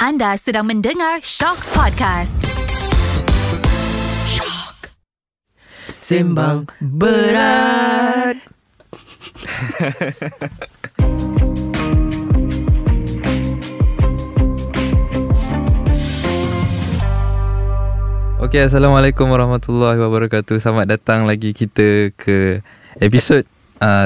Anda sedang mendengar Shock Podcast. Shock. Sembang berat. Okay, Assalamualaikum warahmatullahi wabarakatuh. Selamat datang lagi kita ke episod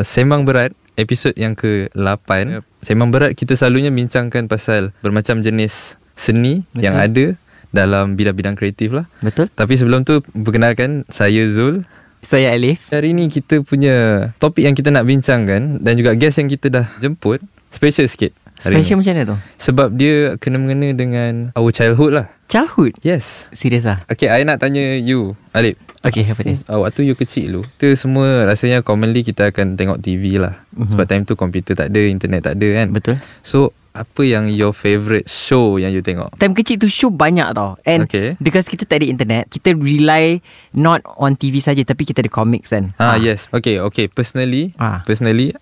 Sembang Berat, episod yang ke-8. Sembang Berat kita selalunya bincangkan pasal bermacam jenis seni yang ada dalam bidang-bidang kreatif lah. Betul. Tapi sebelum tu, perkenalkan, saya Zul. Saya Alif. Hari ni kita punya topik yang kita nak bincangkan dan juga guest yang kita dah jemput special sikit hari Special ni. macam mana tu? Sebab dia kena mengena dengan our childhood lah. Childhood? Yes. Serius lah? Okay, I nak tanya you, Alif. Okay, apa dia? Waktu you kecil tu, kita semua rasanya commonly kita akan tengok TV lah. Sebab time tu komputer tak ada, internet tak ada kan. Betul. So, apa yang your favourite show yang you tengok? Time kecil tu show banyak tau. And because kita tak ada internet, kita rely not on TV saja, tapi kita ada comics kan. Yes. Okay. Personally,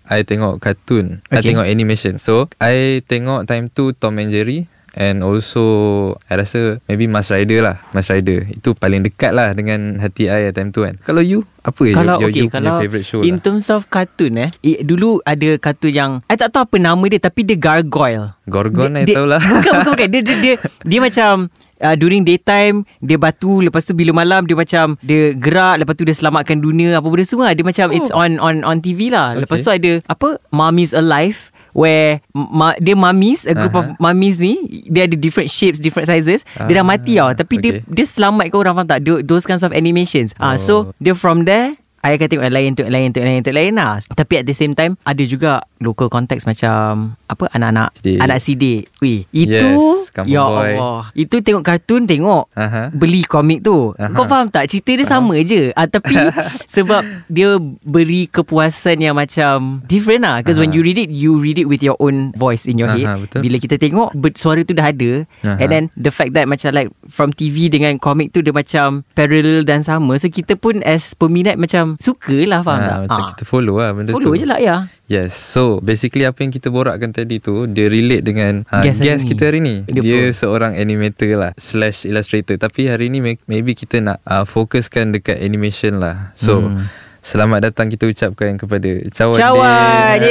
I tengok cartoon. I Okay. tengok animation. So, I tengok time tu Tom and Jerry. And also I rasa maybe Mast Rider lah. Mast Rider itu paling dekat lah dengan hati I time tu kan. Kalau you, apa Kalau you kalau punya favourite show in lah? terms of cartoon dulu ada kartun yang I tak tahu apa nama dia, tapi dia gargoyle. Gorgon I tahulah. Bukan. Dia macam during daytime dia batu, lepas tu bila malam dia macam dia gerak, lepas tu dia selamatkan dunia, apa benda semua. Dia macam it's on TV lah. Lepas tu ada apa, Mummies Alive, where dia mummies, a group of mummies ni, dia ada different shapes, different sizes. Dia dah mati tau, tapi dia selamatkan orang, faham tak? Those kinds of animations. So dia from there I akan tengok yang lain lah. Tapi at the same time ada juga local context macam apa, anak sidik. Itu ya Boy. Allah, itu tengok kartun, tengok beli komik tu. Kau faham tak? Cerita dia sama je, tapi sebab dia beri kepuasan yang macam different lah. Because when you read it with your own voice in your head. Betul. Bila kita tengok, suara tu dah ada. And then the fact that macam like from TV dengan komik tu dia macam parallel dan sama. So kita pun as peminat macam sukalah, faham tak? Macam kita follow lah benda follow tu. je lah ya. Yes. So basically apa yang kita borakkan tadi tu, dia relate dengan guest kita hari ni. Dia seorang animator lah /illustrator. Tapi hari ni maybe kita nak fokuskan dekat animation lah. So selamat datang kita ucapkan kepada Cawan.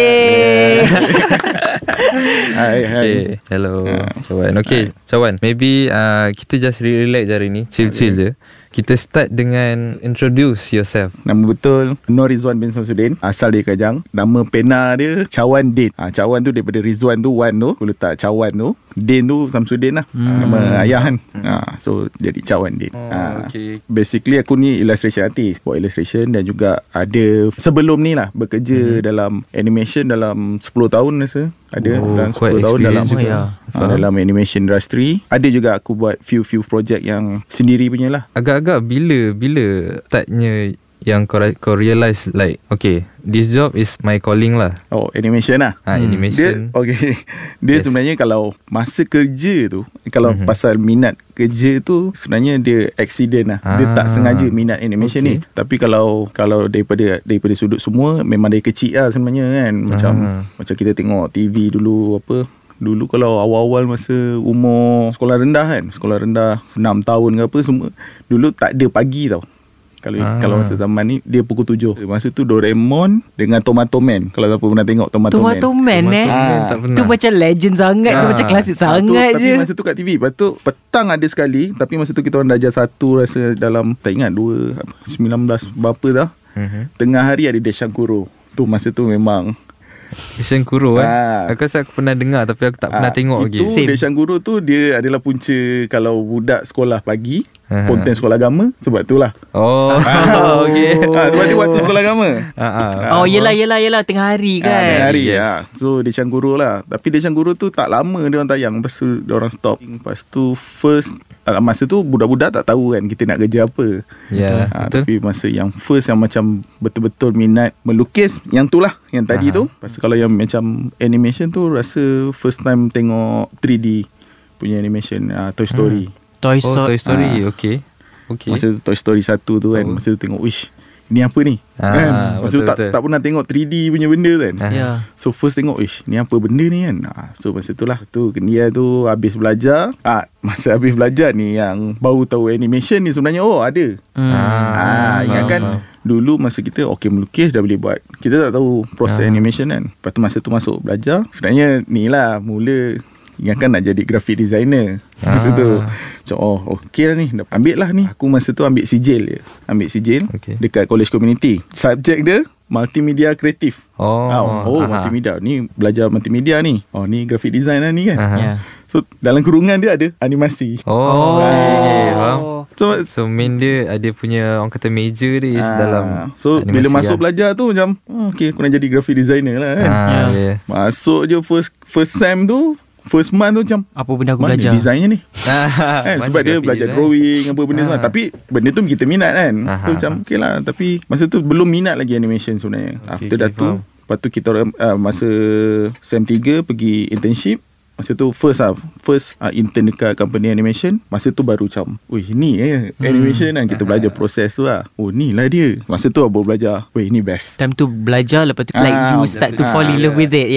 Hai. Okay. Hello Cawan. Okay Cawan, maybe kita just relax hari ni, chill je. Kita start dengan introduce yourself. Nama betul Nur Rizwan bin Samsudin. Asal dari Kajang. Nama pena dia Cawan Din. Cawan tu daripada Rizwan tu, Wan tu, aku letak Cawan tu. Din tu Samsudin lah. Nama ayah kan. So jadi Cawan Din. Okay. Basically aku ni illustration artist, buat illustration, dan juga ada sebelum ni lah bekerja dalam animation dalam 10 tahun rasa. Ada dalam 10 tahun dalam dalam animation industry. Ada juga aku buat few project yang sendiri punya lah. Agak-agak bila startnya yang kau realise like okay, this job is my calling lah. Animation lah. Animation. Dia sebenarnya kalau masa kerja tu, kalau pasal minat kerja tu, sebenarnya dia accident lah. Dia tak sengaja minat animation ni. Tapi kalau daripada sudut semua, memang dari kecil lah sebenarnya kan. Macam kita tengok TV dulu apa. Dulu kalau awal-awal masa umur sekolah rendah 6 tahun ke apa semua, dulu tak ada pagi tau. Kalau masa zaman ni dia pukul 7. Masa tu Doraemon dengan Tomato Man. Kalau siapa pernah tengok Tomato Man tak pernah. Tu macam legend sangat. Tu macam klasik sangat je. Tapi masa tu kat TV. Lepas tu petang ada sekali. Tapi masa tu kita orang darjah 1 rasa, dalam tak ingat 19 berapa dah. Tengah hari ada Deshang Kuro. Tu masa tu memang Deshang Kuro Aku rasa aku pernah dengar, tapi aku tak pernah tengok lagi. Deshang Kuro tu dia adalah punca kalau budak sekolah pagi, konten sekolah agama. Sebab tu lah. Okay. Sebab dia waktu sekolah agama. Yelah tengah hari kan. Tengah hari. So Deshang Kuro lah. Tapi Deshang Kuro tu tak lama dia orang tayang. Lepas tu dia orang stop. Lepas tu masa tu budak-budak tak tahu kan kita nak kerja apa. Betul. Tapi masa yang first yang macam betul-betul minat melukis, yang tu lah, yang tadi tu. Lepas tu kalau yang macam animation tu, rasa first time tengok 3D punya animation, Toy Story. Toy Story. Okay. Masa Toy Story 1 tu kan, masa tu tengok, wish, ni apa ni? Kan? Masa tu betul. tak pernah tengok 3D punya benda kan. Ya. So first tengok, ni apa benda ni kan. So masa tu lah dia tu habis belajar. Masa habis belajar ni yang baru tahu animation ni sebenarnya ada. Ingatkan dulu masa kita melukis dah boleh buat. Kita tak tahu proses animation kan. Lepas tu masa tu masuk belajar, sebenarnya ni lah mula ingatkan nak jadi graphic designer. Masa tu macam okey lah ni, ambil lah ni. Aku masa tu ambil sijil dekat college community. Subjek dia multimedia kreatif. Multimedia ni, belajar multimedia ni. Ni graphic design lah ni kan. So dalam kurungan dia ada animasi. So main dia ada punya orang kata major dia dalam. So bila masuk belajar tu macam aku nak jadi graphic designer lah kan. Masuk je first sem tu, first month tu macam apa benda aku mana belajar desainnya ni kan? Sebab dia belajar drawing apa benda semua. Tapi benda tu kita minat kan. So macam okey lah. Tapi masa tu belum minat lagi animation sebenarnya. After dah tu, lepas tu kita masa sem 3 pergi internship. Masa tu first intern dekat company animation. Masa tu baru macam ni animation kan. Kita belajar proses tu lah. Ni lah dia. Masa tu baru belajar ni best. time tu belajar. Lepas tu like you start to fall in love with it.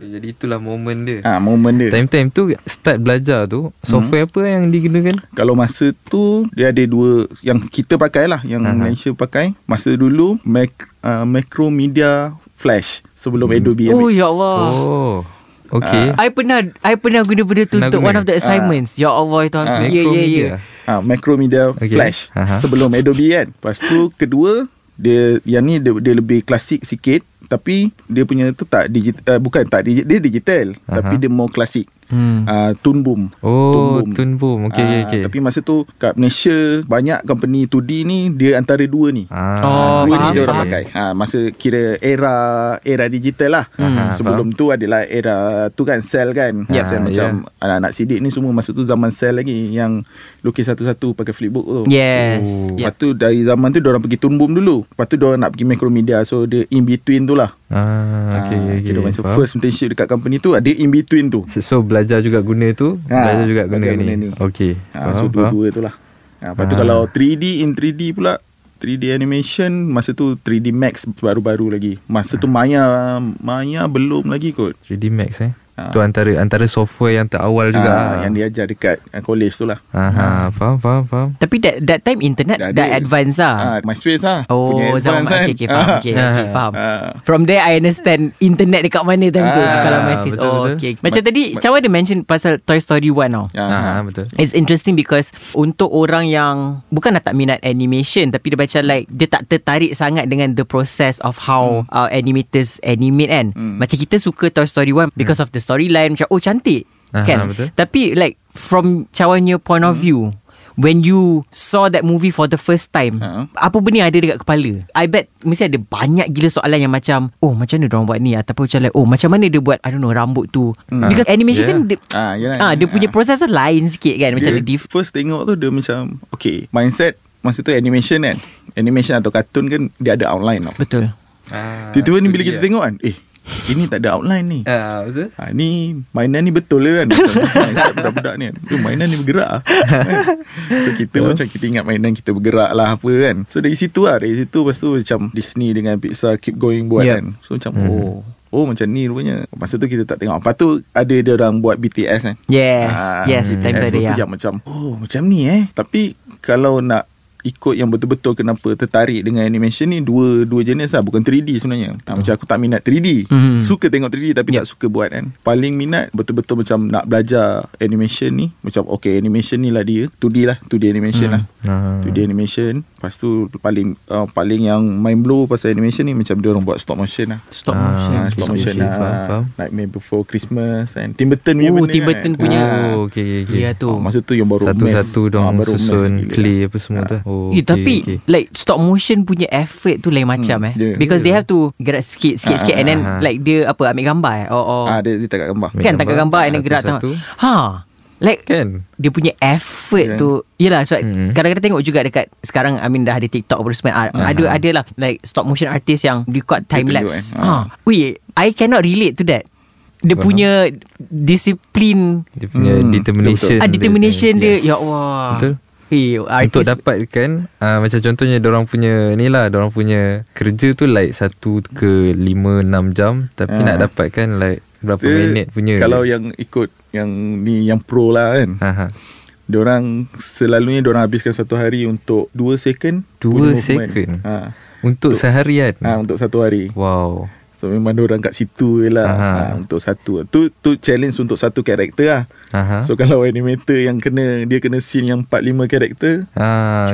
Jadi itulah moment dia. Moment dia. Time tu start belajar tu, software apa yang digunakan? Kalau masa tu dia ada 2 yang kita pakai lah, yang Malaysia pakai. Masa dulu Macromedia Flash sebelum Adobe. Ya Allah. Okay. I pernah guna benda tu untuk one of the assignments. Ya Allah itu Macromedia. Macromedia Flash sebelum Adobe kan. Lepas tu kedua dia yang ni dia lebih klasik sikit, tapi dia punya tu tak digital, dia digital tapi dia more klasik. Toon Boom. Toon Boom. Okay. Tapi masa tu kat Malaysia banyak company 2D ni, dia antara 2 ni. Dua ni dia orang pakai. Masa kira era digital lah. Sebelum tu adalah era tu kan, cell kan. Cell macam anak-anak sidik ni semua masa tu zaman cell lagi, yang lukis satu-satu pakai flipbook tu. Yes. Lepas tu dari zaman tu diorang pergi Toon Boom dulu. Lepas tu diorang nak pergi Macromedia. So dia in between tu lah. Okay. Kira masa first internship dekat company tu, ada in between tu. So belajar juga guna tu, belajar juga guna ni. Okay. So dua-dua tu lah. Lepas tu kalau 3D, in 3D pula, 3D animation, masa tu 3D Max baru-baru lagi. Masa tu Maya belum lagi kot. 3D Max tu antara software yang terawal juga yang diajar dekat college tu lah. Faham. Tapi that time internet dah advance lah. MySpace lah. Zaman okay, faham. From there I understand internet dekat mana time tu. Kalau MySpace. Betul. Okay. Macam tadi Cawan ada mention pasal Toy Story 1 tau. Betul. It's interesting because untuk orang yang bukan tak minat animation, tapi dia macam like dia tak tertarik sangat dengan the process of how animators animate kan. Macam kita suka Toy Story 1 because of the storyline, macam cantik kan. Betul. Tapi like from Cawannya point of view, when you saw that movie for the first time, apa benda yang ada dekat kepala? I bet mesti ada banyak gila soalan yang macam macam mana diorang buat ni, ataupun macam like macam mana dia buat I don't know rambut tu. Because animation kan dia punya proses lain sikit kan. Macam dia first tengok tu dia macam okay, mindset masa tu animation kan, animation atau kartun kan dia ada outline tau. Betul. Tiba-tiba ni bila kita tengok kan, ini tak ada outline ni. Betul. Ni mainan ni betul lah kan. Mindset budak-budak ni kan, mainan ni bergerak So kita macam kita ingat mainan kita bergerak lah apa kan. So dari situ lepas tu macam Disney dengan Pixar keep going buat kan. So macam macam ni rupanya. Masa tu kita tak tengok. Lepas tu ada dia orang buat BTS kan. Yes time tu ada yang macam macam ni Tapi kalau nak ikut yang betul-betul kenapa tertarik dengan animation ni, dua jenis lah. Bukan 3D sebenarnya. Macam aku tak minat 3D. Suka tengok 3D tapi tak suka buat kan. Paling minat betul-betul macam nak belajar animation ni. Macam okay, animation ni lah dia 2D animation lah. 2D animation. Lepas tu paling yang mind blow pasal animation ni, macam dia orang buat stop motion lah. Stop motion lah. Nightmare Before Christmas and Tim Burton punya benda Tim Burton kan. punya. Okay. Ya tu. Masa tu yang baru satu-satu dong susun clay apa semua tu. Tapi like stop motion punya effort tu lain macam because they have to gerak sikit and then like dia ambil gambar dia tak gambar kan, tak gambar and then gerak like kan, dia punya effort tu. Yelah sebab kadang-kadang tengok juga dekat sekarang, I mean dah ada TikTok apa semua, ada lah like stop motion artist yang record time lapse. I cannot relate to that. Dia punya disiplin, dia punya determination dia ya Allah. Betul. Untuk dapatkan macam contohnya dorang punya ni lah, dorang punya kerja tu like 1 ke 5-6 jam, tapi nak dapatkan like berapa minit punya. Kalau yang ikut yang ni, yang pro lah kan, diorang selalunya diorang habiskan satu hari untuk 2 second. 2 second untuk seharian. Untuk satu hari. Wow. So memang diorang kat situ je lah. Untuk satu tu challenge untuk satu karakter lah. So kalau animator yang dia kena scene yang 4-5 karakter,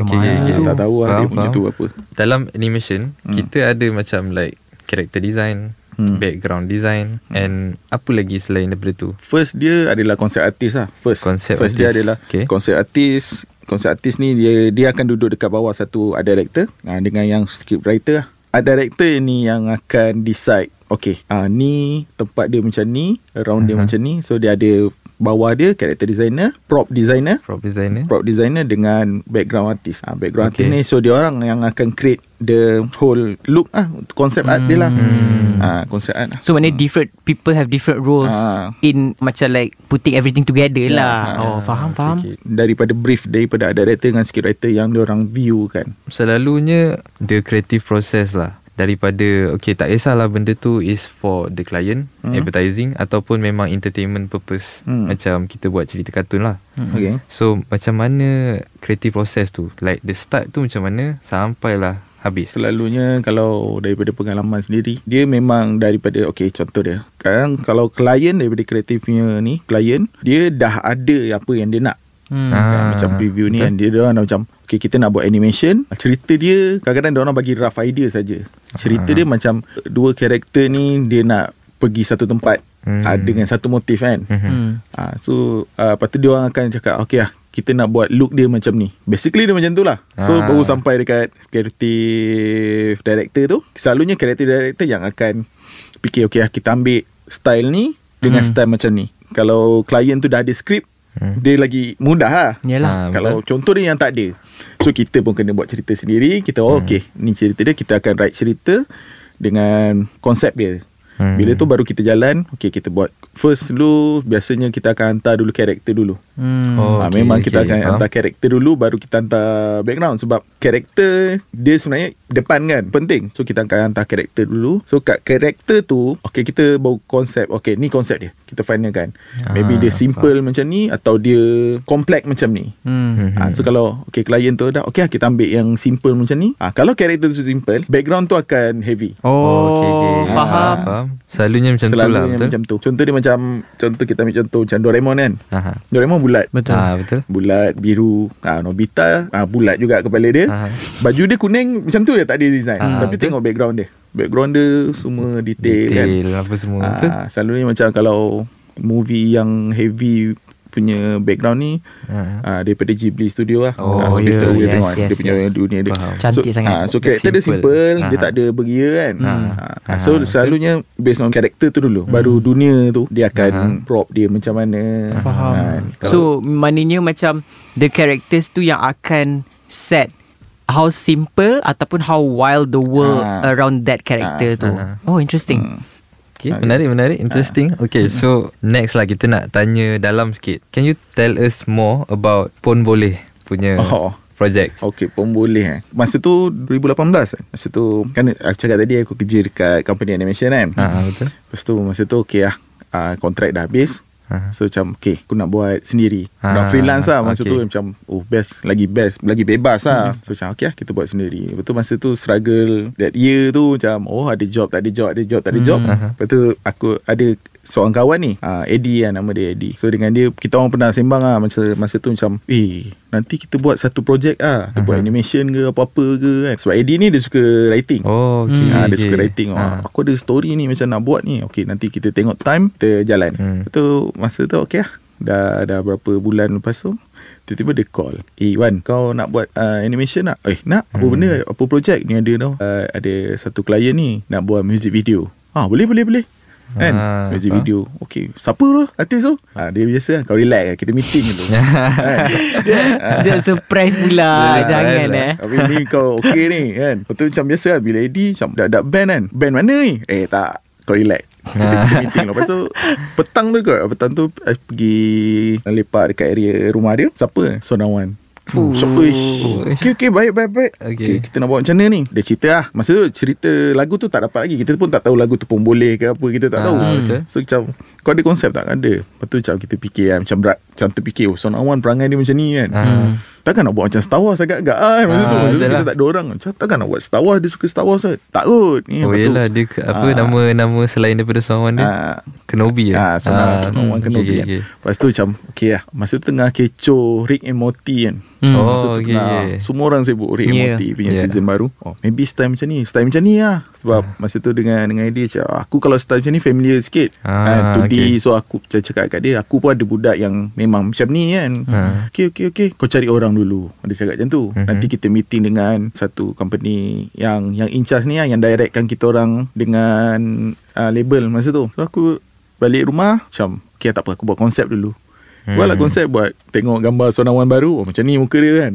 okay. tak tahu lah dia punya tu apa. Dalam animation kita ada macam like character design, background design, and apa lagi selain daripada tu? First dia adalah concept artist lah. First artist. Dia adalah concept artist. Concept artist ni dia akan duduk dekat bawah satu art director dengan yang script writer lah. Art director ni yang akan decide, okay, ni tempat dia macam ni, around dia macam ni. So dia ada bawah dia character designer, prop designer dengan background artist. Background artist ni, so dia orang yang akan create the whole look konsep art dia lah. Konsep art. So maknanya different people have different roles in macam like putting everything together lah. Faham. Daripada art director dengan script writer yang dia orang view kan. Selalunya the creative process lah, daripada tak kisahlah benda tu is for the client, advertising ataupun memang entertainment purpose, macam kita buat cerita kartun lah. So macam mana creative process tu, like the start tu macam mana sampailah habis? Selalunya kalau daripada pengalaman sendiri, dia memang daripada contoh dia sekarang, kalau klien daripada kreatifnya ni, klien dia dah ada apa yang dia nak. Macam preview ni kan, dia orang macam kita nak buat animation. Cerita dia kadang-kadang dia orang bagi rough idea saja. Cerita dia macam 2 karakter ni dia nak pergi satu tempat dengan satu motif kan. So lepas tu dia orang akan cakap kita nak buat look dia macam ni. Basically dia macam tu lah. So baru sampai dekat creative director tu. Selalunya creative director yang akan fikir kita ambil style ni dengan style macam ni. Kalau klien tu dah ada skrip, dia lagi mudah lah. Kalau contoh dia yang tak ada, so kita pun kena buat cerita sendiri. Kita ni cerita dia, kita akan write cerita dengan konsep dia. Bila tu baru kita jalan, kita buat first dulu. Biasanya kita akan hantar dulu karakter dulu. Memang kita akan hantar karakter dulu, baru kita hantar background. Sebab karakter dia sebenarnya depan kan, penting. So kita akan hantar karakter dulu. So kat karakter tu kita bawa konsep. Ni konsep dia, kita finalkan. Maybe dia simple macam ni, atau dia complex macam ni. So kalau klien tu dah kita ambil yang simple macam ni. Kalau karakter tu simple, background tu akan heavy. Faham. Selalunya macam tu lah, betul? Macam tu. Contoh dia contoh kita ambil contoh macam Doraemon kan. Doraemon bulat. Betul. Bulat, biru. Nobita bulat juga kepala dia. Baju dia kuning macam tu je, tak ada design. Tapi betul? Tengok background dia. Background dia semua detail kan. Apa semua. Betul? Selalunya macam kalau movie yang heavy punya background ni daripada Ghibli Studio lah. Dia punya dunia dia. Cantik sangat. So karakter dia simple, dia tak ada beria kan. So selalunya based on karakter tu dulu, baru dunia tu dia akan prop dia macam mana. Faham. So maknanya macam the characters tu yang akan set how simple ataupun how wild the world around that character tu. Interesting. Menarik, interesting. So next lah kita nak tanya dalam sikit. Can you tell us more about Pon Boleh punya project? Pon Boleh masa tu 2018 masa tu kan aku cakap tadi aku kerja dekat company animation kan. Betul. Lepas tu masa tu kontrak dah habis. So macam aku nak buat sendiri, nak freelance lah. Masa tu macam best, lagi bebas lah. So macam kita buat sendiri. Lepas tu masa tu struggle that year tu macam ada job tak ada job. Lepas tu aku ada seorang kawan ni, Eddie lah nama dia, Eddie. So dengan dia kita orang pernah sembang lah masa tu macam nanti kita buat satu projek kita buat animation ke apa-apa ke kan. Sebab Eddie ni dia suka writing. Dia suka writing. Aku ada story ni macam nak buat ni. Nanti kita tengok time, kita jalan. Lepas tu masa tu dah berapa bulan lepas tu tiba-tiba dia call, Wan, kau nak buat animation tak? Nak. Apa benda? Apa projek ni ada tau? Ada satu klien ni nak buat music video. Boleh kan, music video. Siapa tu artis tu? Dia biasa kau relax, kita meeting dulu. Dia surprise pula. Jangan Tapi ni kau ni kan. Lepas tu macam biasa bila Eddie macam dah band kan. Band mana ni? Tak, kau relax. Kita meeting lah. Lepas tu petang tu pergi lepak dekat area rumah dia. Siapa? Sonawan. Shock. Okay, baik. Okay, kita nak buat macam mana ni? Dia cerita lah. Masa tu cerita lagu tu tak dapat lagi. Kita pun tak tahu lagu tu pun boleh ke apa. Kita tak tahu. Betul. So macam, kau ada konsep tak? Ada. Lepas tu macam kita fikir lah, macam terfikir, Sona One perangai dia macam ni kan. Takkan nak buat macam Star Wars agak-agak kan. Masa tu kita tak ada orang. Macam takkan nak buat Star Wars, dia suka Star Wars kan. Tak kot. Yelah, dia nama selain daripada Sona One dia Kenobi lah. Sona One Kenobi kan. Lepas tu macam okay lah. Masa tu tengah kecoh Rick and Morty kan. Semua orang sibuk Rick and Morty punya season baru. Maybe style macam ni lah. Sebab masa tu dengan dia cakap, aku kalau style macam ni familiar sikit 2D. So aku cakap kat dia, aku pun ada budak yang memang macam ni kan. Okay, kau cari orang dulu. Dia cakap macam tu. Nanti kita meeting dengan satu company yang in charge ni lah, yang directkan kita orang dengan label masa tu. So aku balik rumah macam, okay tak apa, aku buat konsep dulu. Buatlah konsep, buat tengok gambar Sona One baru, macam ni muka dia kan.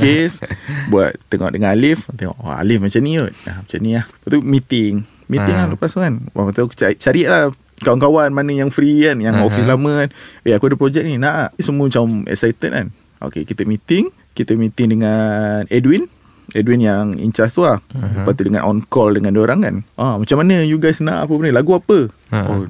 Case buat tengok dengan Alif, tengok Alif macam ni kot, macam ni lah. Lepas tu meeting lah lepas tu kan. Lepas tu aku cari lah kawan-kawan mana yang free kan, yang office lama kan. Aku ada projek ni nak. Semua macam excited kan. Okay, kita meeting dengan Edwin yang in charge tu lah. Lepas tu dengan on call dengan diorang kan. Macam mana you guys nak apa benda, lagu apa?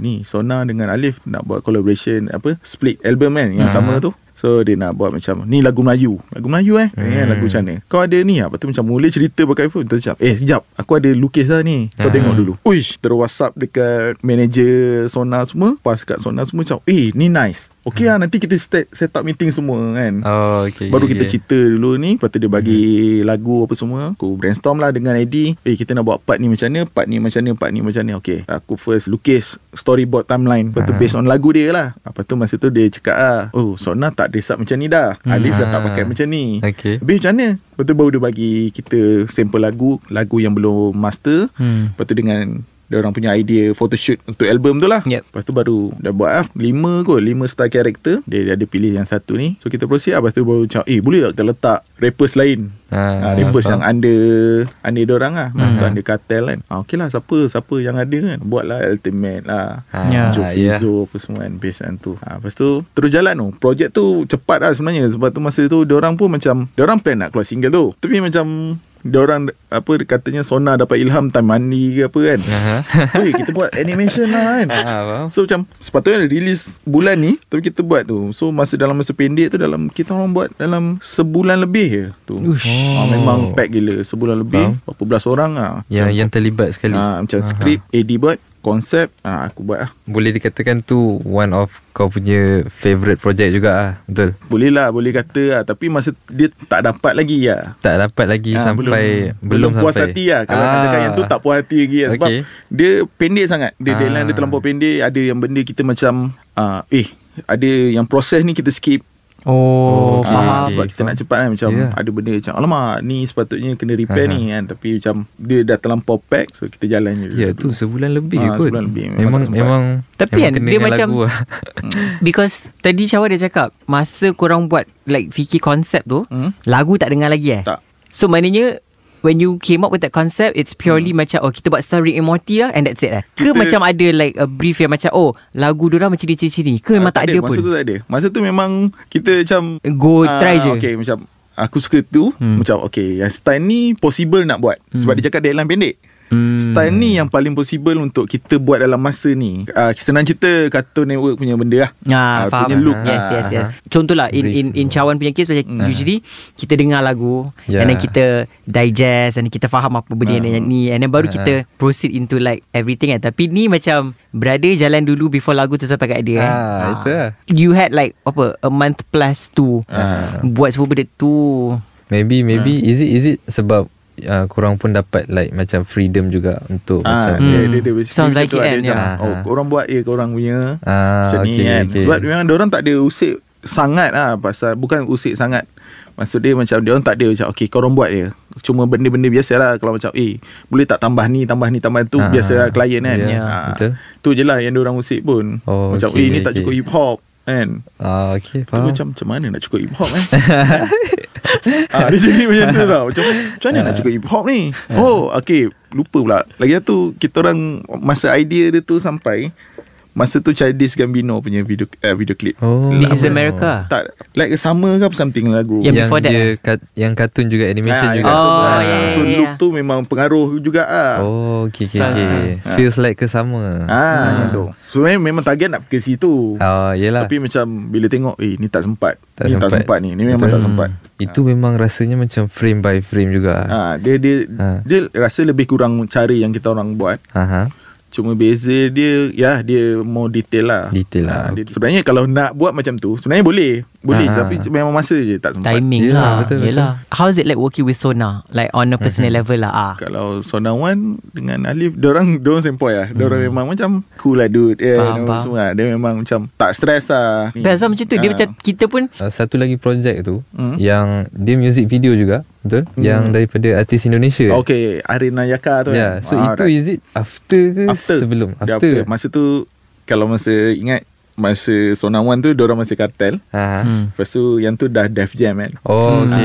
Ni Sona dengan Alif nak buat collaboration, split album kan, yang sama tu. So dia nak buat macam ni lagu Melayu lagu macam mana, kau ada ni. Lepas tu macam mula cerita pakai phone. Tu macam sekejap, aku ada lukis lah ni, kau tengok dulu. Uish, terus WhatsApp dekat manager Sona semua, pas kat Sona semua macam ni nice. Okay lah, nanti kita set up meeting semua kan. Baru kita cerita dulu ni. Lepas tu dia bagi lagu apa semua. Aku brainstorm lah dengan Eddie. Kita nak buat part ni macam mana, part ni macam mana. Okay, aku first lukis storyboard timeline. Lepas tu based on lagu dia lah. Lepas tu masa tu dia cakap Sona tak dress up macam ni dah, Alif dah tak pakai macam ni. Habis macam mana? Lepas tu baru dia bagi kita sampel lagu yang belum master. Lepas tu dengan dia orang punya idea photoshoot untuk album tu lah. Lepas tu baru dah buat 5 style character. Dia ada pilih yang satu ni. So kita proceed lah. Lepas tu baru macam boleh tak kita letak rappers lain, rappers yang under diorang lah. Masa tu under Cartel kan. Okay lah, siapa yang ada kan, buat lah Ultimate lah, Joe Fizzo apa semua kan, based on tu. Lepas tu terus jalan tu. Projek tu cepat lah sebenarnya. Sebab tu masa tu diorang pun macam, diorang plan nak keluar single tu, tapi macam diorang katanya Sona dapat ilham time mandi ke apa kan. Kita buat animation lah kan. So macam sepatutnya release bulan ni, tapi kita buat tu. So dalam masa pendek tu, kita orang buat dalam sebulan lebih je tu. Memang pack gila. Sebulan lebih, berapa belas orang lah yang terlibat sekali. Macam skrip Eddie buat, konsep aku buat lah. Boleh dikatakan tu one of kau punya favourite project juga lah. Betul? Boleh kata lah. Tapi masa dia tak dapat lagi lah. Belum puas hati lah. Kalau nak cakap yang tu tak puas hati lagi lah. Sebab dia pendek sangat. Dia deadline dia terlampau pendek. Ada yang benda kita macam ada yang proses ni kita skip. Faham. Sebab kita nak cepat kan. Macam ada benda macam, alamak, ni sepatutnya kena repair ni kan. Tapi macam dia dah terlampau pack. So kita jalan je. Tu sebulan lebih kot. Sebulan lebih Memang. Tapi kan dia macam because tadi Syawal dia cakap, masa korang buat like fikir konsep tu, lagu tak dengar lagi Tak. So maknanya when you came up with that concept, it's purely macam kita buat style Rick and Morty lah, and that's it lah. Ke macam ada like a brief yang macam lagu diorang macam ni ciri-ciri, ke memang tak ada pun? Masa tu tak ada. Masa tu memang kita macam go try je. Okay, macam aku suka tu, macam okay, yang style ni possible nak buat. Sebab dia cakap deadline pendek. Style ni yang paling possible untuk kita buat dalam masa ni. Senang cerita Cartoon Network punya benda lah. Faham. Punya look. Yes. Contohlah in Cawan punya case macam usually kita dengar lagu, and then kita digest, and kita faham apa benda ni, and then baru kita proceed into like everything kan. Tapi ni macam brother jalan dulu before lagu tu sampai kat dia Itu lah. You had like a month plus tu buat semua benda tu. Maybe is it sebab korang pun dapat like macam freedom juga untuk macam sounds like it kan. Korang buat korang punya macam ni kan. Sebab memang diorang tak ada usik sangat lah. Pasal bukan usik sangat, maksud dia macam diorang tak ada macam okay korang buat je, cuma benda-benda biasa lah. Kalau macam boleh tak tambah ni tu, biasa lah klien kan. Betul. Tu je lah yang diorang usik pun. Macam ni tak cukup hip hop kan. Faham. Macam mana nak cukup hip hop kan. Dia jadi macam tu tau. Macam mana nak cukup hip hop ni. Okay, lupa pula. Lagi satu, kita orang masa idea dia tu sampai, Masa tu Childish Gambino punya video klip. This is America. Tak, like sama ke apa something lagu. Yang before that, yang kartun juga, animation juga. So look tu memang pengaruh juga okay. Feels like ke sama. Yang tu. Sebenarnya memang target nak ke situ. Yelah. Tapi macam bila tengok ni tak sempat. Tak sempat ni memang tak sempat. Itu memang rasanya macam frame by frame juga. Dia rasa lebih kurang cara yang kita orang buat. Cuma beza dia dia more detail lah. Sebenarnya kalau nak buat macam tu sebenarnya boleh tapi memang masa je tak sempat. Timing lah. Betul. How is it like working with Sona, like on a personal level lah? Kalau Sona One dengan Alif, Diorang sempoi lah. Diorang memang macam cool lah dude. Semua dia memang macam tak stress lah. Best lah macam tu. Dia macam kita pun. Satu lagi projek tu yang dia music video juga. Betul? Yang daripada artis Indonesia. Okay, Arina Yaka tu kan. So itu is it after ke sebelum? After. Masa tu, kalau masa ingat, masa Sona One tu diorang masih Kartel. Lepas tu yang tu dah Def Jam kan.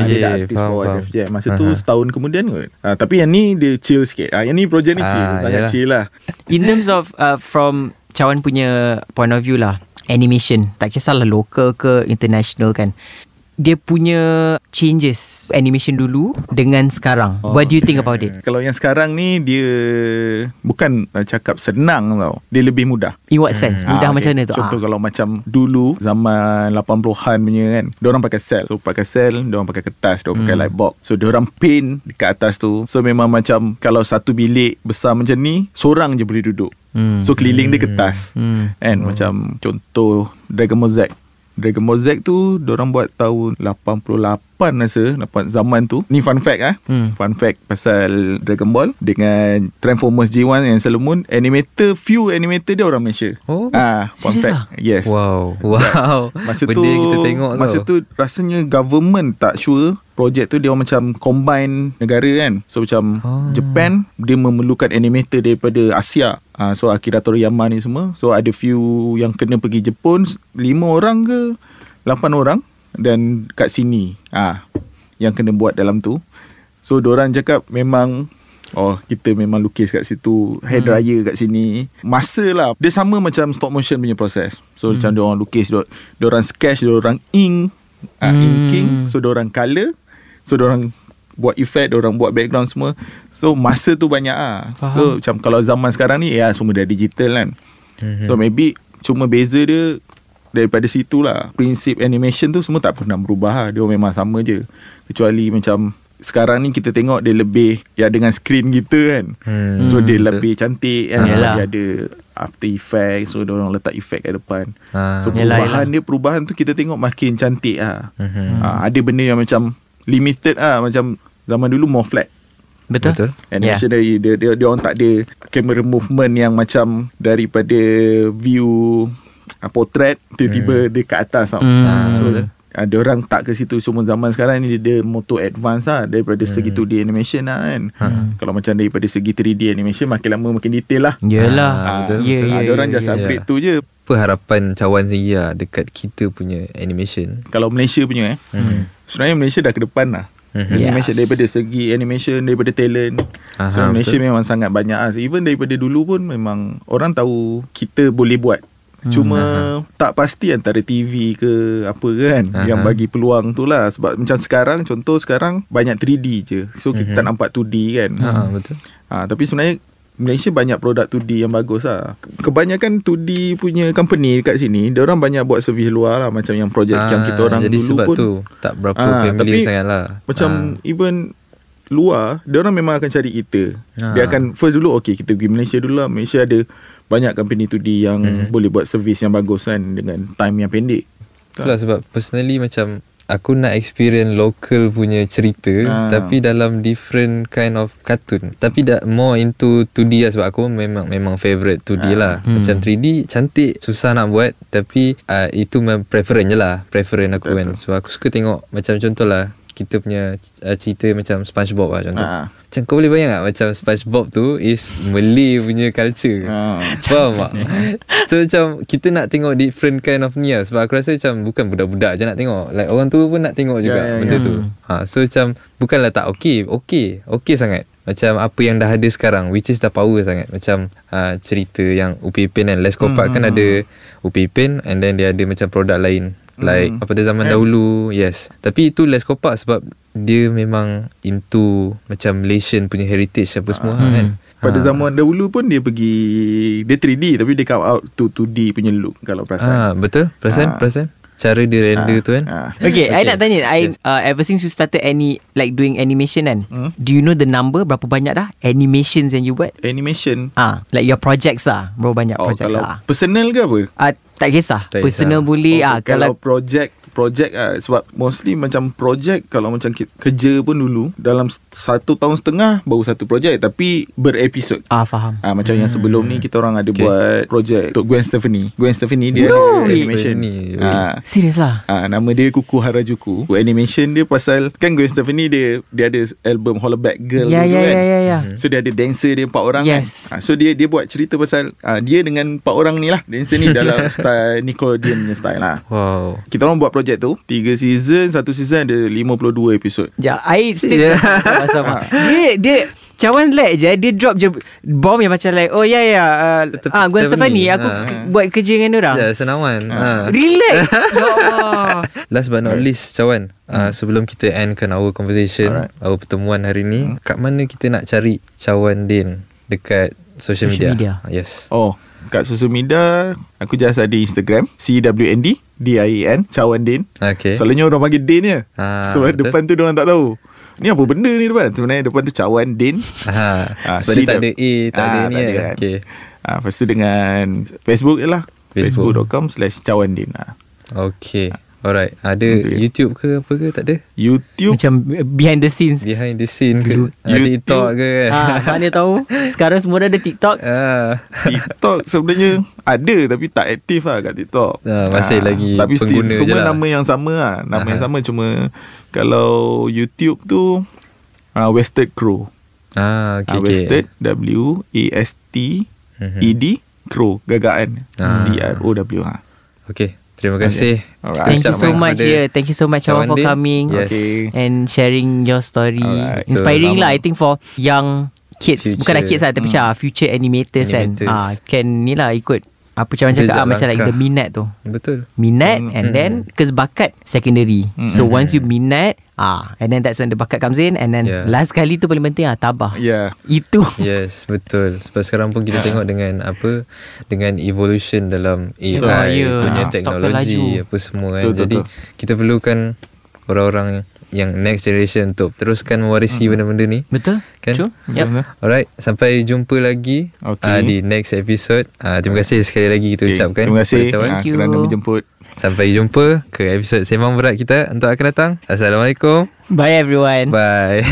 Dia dah artis bawa Def Jam. Masa tu setahun kemudian kot. Tapi yang ni dia chill sikit. Yang ni projek ni chill. Sangat chill lah. In terms of from Cawan punya point of view lah, animation, tak kisahlah local ke international kan, dia punya changes animation dulu dengan sekarang. What do you think about it? Kalau yang sekarang ni dia bukan cakap senang tau. Dia lebih mudah. In what sense? Mudah macam mana tu? Contoh kalau macam dulu zaman 80-an punya kan, diorang pakai sel. So pakai sel, diorang pakai kertas, diorang pakai light box. So diorang paint dekat atas tu. So memang macam kalau satu bilik besar macam ni, seorang je boleh duduk. So keliling dia kertas. Kan macam contoh Dragon Ball Z tu diorang buat tahun 88 rasa, zaman tu. Ni fun fact fun fact pasal Dragon Ball dengan Transformers G1 yang Solomon, few animator dia orang Malaysia. Fun fact. Yes. Wow. Masa benda tu kita tengok masa tu rasanya government tak sure. Projek tu dia macam combine negara kan. So macam Japan dia memerlukan animator daripada Asia. So Akira Toriyama ni semua. So ada few yang kena pergi Jepun, 5 orang ke 8 orang. Dan kat sini yang kena buat dalam tu. So diorang cakap memang kita memang lukis kat situ, hair dryer kat sini. Masa lah dia sama macam stop motion punya proses. So macam diorang lukis, diorang sketch, diorang ink, inking. So diorang colour, so diorang buat effect, diorang buat background semua. So masa tu banyak So macam kalau zaman sekarang ni semua dah digital kan. So maybe cuma beza dia daripada situ lah. Prinsip animation tu semua tak pernah berubah Dia memang sama je. Kecuali macam sekarang ni kita tengok dia lebih dengan screen kita kan. So dia lebih cantik kan. Sebab dia ada After Effects. So dia orang letak effect kat depan. So perubahan tu kita tengok makin cantik ada benda yang macam limited macam zaman dulu more flat. Betul. Animation dia orang tak ada camera movement yang macam daripada view portrait tiba-tiba dia kat atas tau. So ada orang tak ke situ. Semua zaman sekarang ni dia motor advance daripada segi 2D animation kan. Kalau macam daripada segi 3D animation makin lama makin detail lah. Yelah. Betul. Ada orang just upgrade tu je. Apa harapan Cawan sendiri dekat kita punya animation? Kalau Malaysia punya sebenarnya Malaysia dah ke depan lah. Animation daripada segi animation, daripada talent. So Malaysia memang sangat banyak Even daripada dulu pun memang orang tahu kita boleh buat. Cuma tak pasti antara TV ke apa kan yang bagi peluang tu lah. Sebab macam sekarang, contoh sekarang banyak 3D je. So kita tak nampak 2D kan. Betul. Tapi sebenarnya Malaysia banyak produk 2D yang bagus lah. Kebanyakan 2D punya company kat sini, diorang banyak buat servis luar lah. Macam yang projek yang kita orang jadi dulu sebab pun tu tak berapa familiar sangat lah. Macam even luar, diorang memang akan cari kita. Dia akan first dulu kita pergi Malaysia dulu lah. Malaysia ada banyak company 2D yang boleh buat servis yang bagus kan, dengan time yang pendek. Itulah sebab personally macam aku nak experience local punya cerita tapi dalam different kind of cartoon. Tapi dah more into 2D lah. Sebab aku memang favourite 2D lah. Macam 3D cantik, susah nak buat. Tapi itu preference je lah. Preference aku kan. Sebab aku suka tengok macam contoh lah, kita punya cerita macam SpongeBob lah contoh. Macam kau boleh bayang tak macam SpongeBob tu is Malay punya culture. Faham tak? So macam kita nak tengok different kind of ni lah. Sebab aku rasa macam bukan budak-budak je nak tengok, like orang tua pun nak tengok juga benda tu. So macam bukanlah tak okay sangat. macam apa yang dah ada sekarang, which is dah power sangat. Macam cerita yang Upi Ipin kan, Les Kopak kan ada Upi Ipin, and then dia ada macam produk lain like pada zaman dahulu. Yes, tapi itu Les Kopak sebab dia memang into macam Malaysian punya heritage apa semua kan. Pada zaman dahulu pun dia pergi, dia 3D tapi dia come out to 2D punya look kalau perasan. Betul. Perasan cara dia render tu kan. Okay, I nak tanya, ever since you started like doing animation kan, do you know the number berapa banyak dah animations yang you buat? Animation. Like your projects lah, berapa banyak projects kalau lah? personal ke apa? Tak kisah. Tak Personal kisah. boleh. Kalau project sebab mostly macam project, kalau macam kerja pun dulu dalam 1 tahun setengah baru satu project tapi berepisod. Faham. Macam yang sebelum ni kita orang ada buat project untuk Gwen Stefani dia No, ada animation. Serius lah? Nama dia Kuku Harajuku. Animation dia pasal kan Gwen Stefani dia ada album Hollaback Girl Ya. So dia ada dancer dia 4 orang Yes. kan. So dia buat cerita pasal dia dengan 4 orang ni lah, dancer ni dalam style Nickelodeon punya style lah. Wow. Kita orang buat projek tu 3 season, satu season ada 52 episod. I still sama. Dia cawan lag je. Dia drop je bomb yang macam like Gwen Stefani aku buat kerja dengan orang. Ya, senaman. Relax. Ya Allah. Last but not least, Cawan, sebelum kita endkan our conversation, our pertemuan hari ni, kat mana kita nak cari Cawan Din dekat social media? Yes. Kat social media aku just ada Instagram CWND DIN Cawan Din. Okay. Selalunya orang panggil Din je. So betul. depan tu orang tak tahu ni apa benda ni depan. Sebenarnya depan tu Cawan Din. Sebab dia tak ada A, tak ada ni kan. Okay. Lepas tu dengan Facebook je lah, facebook.com/Cawan Din. Okay. Alright. Ada YouTube ke apa ke? Tak ada? YouTube Macam behind the scenes. Behind the scene ke? YouTube. TikTok ke kan? Mana tahu. Sekarang semua dah ada TikTok. TikTok sebenarnya ada tapi tak aktif lah kat TikTok. Masih lagi tapi pengguna je semua lah. nama yang sama lah. Nama yang sama, cuma kalau YouTube tu Wasted Crow. Okay, Wasted WASTED Crow, gagaan. CROW. Okay. Terima kasih. Thank you so much. Thank you so much Cawan for coming. Yes. And sharing your story. Inspiring lah I think for young kids. Bukan kids lah, tapi future animators kan. Can ni lah ikut apa Cawan cakap macam like the minat tu. Betul. Minat and then because bakat secondary. So once you minat and then that's when the bakat comes in. And then last kali tu paling penting tabah. Itu. Yes, betul. Sebab sekarang pun kita tengok dengan dengan evolution dalam AI punya teknologi apa semua kan. Jadi kita perlukan orang-orang yang next generation untuk teruskan mewarisi benda-benda ni. Betul kan? True. Alright, sampai jumpa lagi di next episode. Terima kasih sekali lagi kita ucapkan. Terima kasih kerana menjemput. Sampai jumpa ke episod Sembang Berat kita untuk akan datang. Assalamualaikum. Bye everyone. Bye.